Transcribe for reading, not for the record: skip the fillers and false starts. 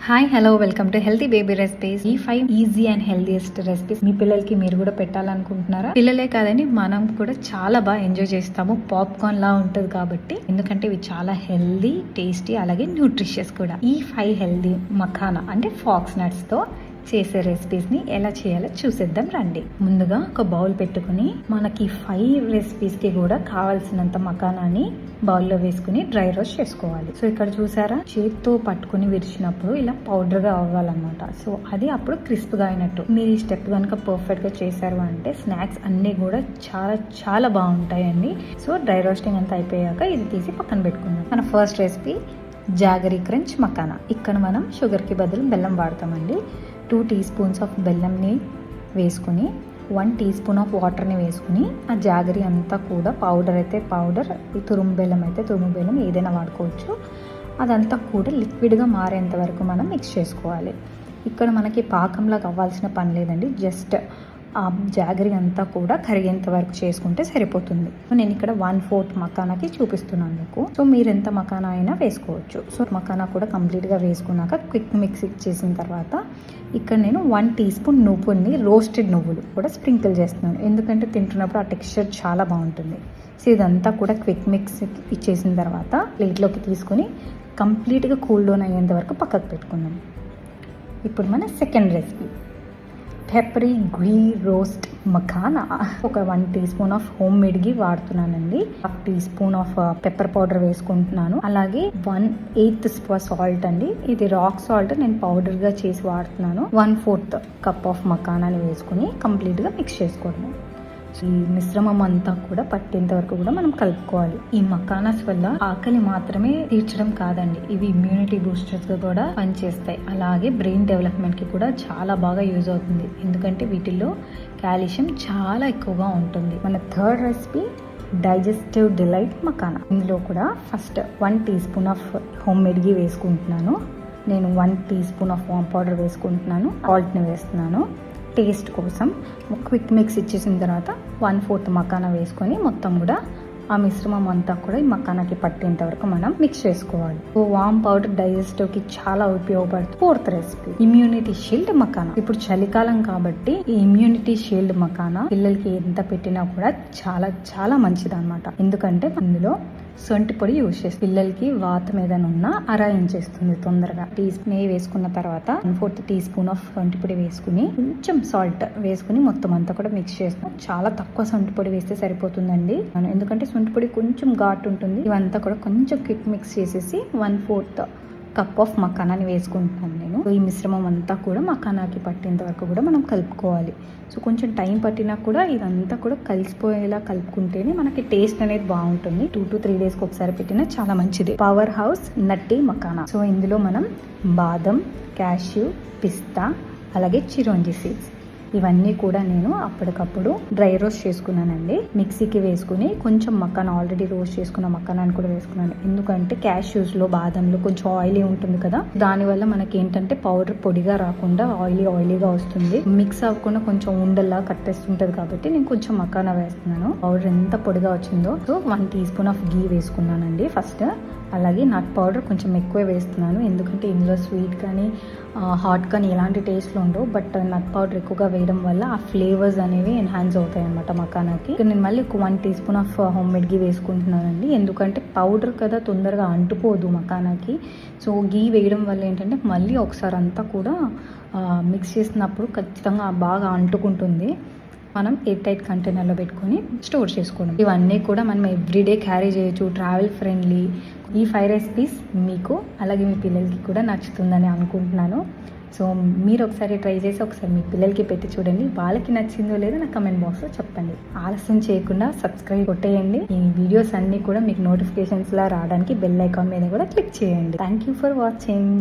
Hi hello welcome to healthy baby recipes. ఈ 5 easy and healthiest recipes మీ పిల్లలకి మీరు కూడా పెట్టాలనుకుంటున్నారా? పిల్లలే కాదని మనం కూడా చాలా బాగా ఎంజాయ్ చేస్తాము. పాప్కార్న్ లా ఉంటుంది కాబట్టి, ఎందుకంటే ఇవి చాలా హెల్దీ, టేస్టీ, అలాగే న్యూట్రిషియస్ కూడా. ఈ 5 హెల్దీ మఖానా అంటే ఫాక్స్ నట్స్ తో చేసే రెసిపీస్ ని ఎలా చేయాలో చూసేద్దాం రండి. ముందుగా ఒక బౌల్ పెట్టుకుని మనకి 5 రెసిపీస్ కి కూడా కావాల్సినంత మఖానాని బౌల్లో వేసుకుని డ్రై రోస్ట్ చేసుకోవాలి. సో ఇక్కడ చూసారా, చేత్తో పట్టుకుని విరిచినప్పుడు ఇలా పౌడర్ గా అవ్వాలన్నమాట. సో అది అప్పుడు క్రిస్ప్ గా అయినట్టు. మీరు ఈ స్టెప్ కనుక పర్ఫెక్ట్ గా చేశారు అంటే స్నాక్స్ అన్ని కూడా చాలా చాలా బాగుంటాయండి. సో డ్రై రోస్టింగ్ అంతా అయిపోయాక ఇది తీసి పక్కన పెట్టుకుందాం. మన first recipe jaggery crunch makhana. ఇక్కడ మనం షుగర్ కి బదులు బెల్లం వాడతామండి. 2 టీ స్పూన్స్ ఆఫ్ బెల్లంని వేసుకుని 1 టీ స్పూన్ ఆఫ్ వాటర్ని వేసుకుని ఆ జాగరీ అంతా కూడా పౌడర్ అయితే పౌడర్, తురుము బెల్లం అయితే తురుము బెల్లం ఏదైనా వాడుకోవచ్చు. అదంతా కూడా లిక్విడ్గా మారేంత వరకు మనం మిక్స్ చేసుకోవాలి. ఇక్కడ మనకి పాకంలాగా అవ్వాల్సిన పని లేదండి, జస్ట్ ఆ జాగరీ అంతా కూడా కరిగేంత వరకు చేసుకుంటే సరిపోతుంది. నేను ఇక్కడ 1/4 మఖానాకి చూపిస్తున్నాను మీకు. సో మీరు ఎంత మఖానా అయినా వేసుకోవచ్చు. సో మఖానా కూడా కంప్లీట్గా వేసుకున్నాక క్విక్ మిక్స్ చేసిన తర్వాత ఇక్కడ నేను 1 టీ స్పూన్ నువ్వుల్ని, రోస్టెడ్ నువ్వులు కూడా స్ప్రింకిల్ చేస్తున్నాను, ఎందుకంటే తింటున్నప్పుడు ఆ టెక్స్చర్ చాలా బాగుంటుంది. సో ఇదంతా కూడా క్విక్ మిక్స్ ఇచ్చేసిన తర్వాత ప్లేట్లోకి తీసుకుని కంప్లీట్గా కూల్ డౌన్ అయ్యేంత వరకు పక్కకు పెట్టుకున్నాం. ఇప్పుడు మన second recipe peppery ghee roast makhana. ఒక 1 teaspoon of home made ghee వాడుతున్నానండి. 1 teaspoon of pepper powder వేసుకుంటున్నాను. అలాగే 1/8 సాల్ట్ అండి. ఇది రాక్ సాల్ట్, నేను పౌడర్ గా చేసి వాడుతున్నాను. 1/4 కప్ ఆఫ్ మఖానాని వేసుకుని కంప్లీట్ గా మిక్స్ చేసుకోవడం. ఈ మిశ్రమం అంతా కూడా పట్టేంత వరకు కూడా మనం కలుపుకోవాలి. ఈ మఖానాస్ వల్ల ఆకలి మాత్రమే తీర్చడం కాదండి, ఇవి ఇమ్యూనిటీ బూస్టర్స్ గా కూడా పనిచేస్తాయి. అలాగే బ్రెయిన్ డెవలప్మెంట్ కి కూడా చాలా బాగా యూజ్ అవుతుంది, ఎందుకంటే వీటిల్లో కాల్షియం చాలా ఎక్కువగా ఉంటుంది. మన third recipe digestive delight makhana. ఇందులో కూడా first 1 teaspoon of home made ghee వేసుకుంటున్నాను. నేను 1 టీ స్పూన్ ఆఫ్ వామ్ పౌడర్ వేసుకుంటున్నాను. సాల్ట్ని వేస్తున్నాను టేస్ట్ కోసం. క్విక్ మిక్స్ ఇచ్చేసిన తర్వాత 1/4 మఖానా వేసుకొని మొత్తం కూడా ఆ మిశ్రమం అంతా కూడా ఈ మఖానాకి పట్టేంత వరకు మనం మిక్స్ చేసుకోవాలి. వామ్ పౌడర్ డైజెస్టివ్ కి చాలా ఉపయోగపడుతుంది. Fourth recipe immunity shield makhana. ఇప్పుడు చలికాలం కాబట్టి ఈ ఇమ్యూనిటీ షీల్డ్ మఖానా పిల్లలకి ఎంత పెట్టినా కూడా చాలా చాలా మంచిది అనమాట. ఎందుకంటే అందులో సొంటి పొడి యూజ్ చేసి పిల్లలకి వాతం ఏదైనా ఉన్నా అరాయించేస్తుంది తొందరగా. టీ స్పూన్ నెయ్యి వేసుకున్న తర్వాత 1/4 టీ స్పూన్ ఆఫ్ సొంటి పొడి వేసుకుని కొంచెం సాల్ట్ వేసుకుని మొత్తం అంతా కూడా మిక్స్ చేస్తాం. చాలా తక్కువ సొంటి పొడి వేస్తే సరిపోతుందండి, ఎందుకంటే సొంటి పొడి కొంచెం ఘాటు ఉంటుంది. ఇవంతా కూడా కొంచెం క్విక్ మిక్స్ చేసేసి 1/4 కప్ ఆఫ్ మఖానాని వేసుకుంటున్నాను నేను. ఈ మిశ్రమం అంతా కూడా మఖానాకి పట్టేంత వరకు కూడా మనం కలుపుకోవాలి. సో కొంచెం టైం పట్టినా కూడా ఇదంతా కూడా కలిసిపోయేలా కలుపుకుంటేనే మనకి టేస్ట్ అనేది బాగుంటుంది. 2 to 3 డేస్కి ఒకసారి పెట్టినా చాలా మంచిది. పవర్ హౌస్ నట్టి మఖానా. సో ఇందులో మనం బాదం, క్యాష్యూ, పిస్తా, అలాగే చిరోంజి సీడ్స్ ఇవన్నీ కూడా నేను అప్పటికప్పుడు డ్రై రోస్ట్ చేసుకున్నానండి. మిక్సీకి వేసుకుని కొంచెం మఖానా, ఆల్రెడీ రోస్ట్ చేసుకున్న మఖానాన్ని కూడా వేసుకున్నాను. ఎందుకంటే క్యాష్యూస్లో, బాదంలో కొంచెం ఆయిలీ ఉంటుంది కదా, దానివల్ల మనకి ఏంటంటే పౌడర్ పొడిగా రాకుండా ఆయిలీగా వస్తుంది. మిక్స్ అవ్వకుండా కొంచెం ఉండల్లా కట్టేస్తుంటది కాబట్టి నేను కొంచెం మఖానా వేస్తున్నాను. పౌడర్ ఎంత పొడిగా వచ్చిందో. సో 1 టీ స్పూన్ ఆఫ్ ఘీ వేసుకున్నానండి ఫస్ట్. అలాగే నట్ పౌడర్ కొంచెం ఎక్కువ వేస్తున్నాను, ఎందుకంటే ఇందులో స్వీట్ కానీ హాట్ కానీ ఎలాంటి టేస్ట్లు ఉండవు. బట్ నట్ పౌడర్ ఎక్కువగా వేయడం వల్ల ఆ ఫ్లేవర్స్ అనేవి ఎన్హాన్స్ అవుతాయి అనమాట మఖానాకి. నేను మళ్ళీ 1 teaspoon of home made ghee వేసుకుంటున్నానండి, ఎందుకంటే పౌడర్ కదా తొందరగా అంటుకోదు మఖానాకి. సో ఘీ వేయడం వల్ల ఏంటంటే మళ్ళీ ఒకసారి అంతా కూడా మిక్స్ చేసినప్పుడు ఖచ్చితంగా బాగా అంటుకుంటుంది. మనం ఎయిర్ టైట్ కంటైనర్లో పెట్టుకొని స్టోర్ చేసుకోవడం. ఇవన్నీ కూడా మనం ఎవ్రీడే క్యారీ చేయొచ్చు, ట్రావెల్ ఫ్రెండ్లీ. ఈ 5 రెసిపీస్ మీకు అలాగే మీ పిల్లలకి కూడా నచ్చుతుందని అనుకుంటున్నాను. సో మీరు ఒకసారి ట్రై చేసి ఒకసారి మీ పిల్లలకి పెట్టి చూడండి. వాళ్ళకి నచ్చిందో లేదో నా కమెంట్ బాక్స్లో చెప్పండి. ఆలస్యం చేయకుండా సబ్స్క్రైబ్ కొట్టేయండి. ఈ వీడియోస్ అన్నీ కూడా మీకు నోటిఫికేషన్స్లా రావడానికి బెల్ ఐకాన్ మీద కూడా క్లిక్ చేయండి. Thank you for watching.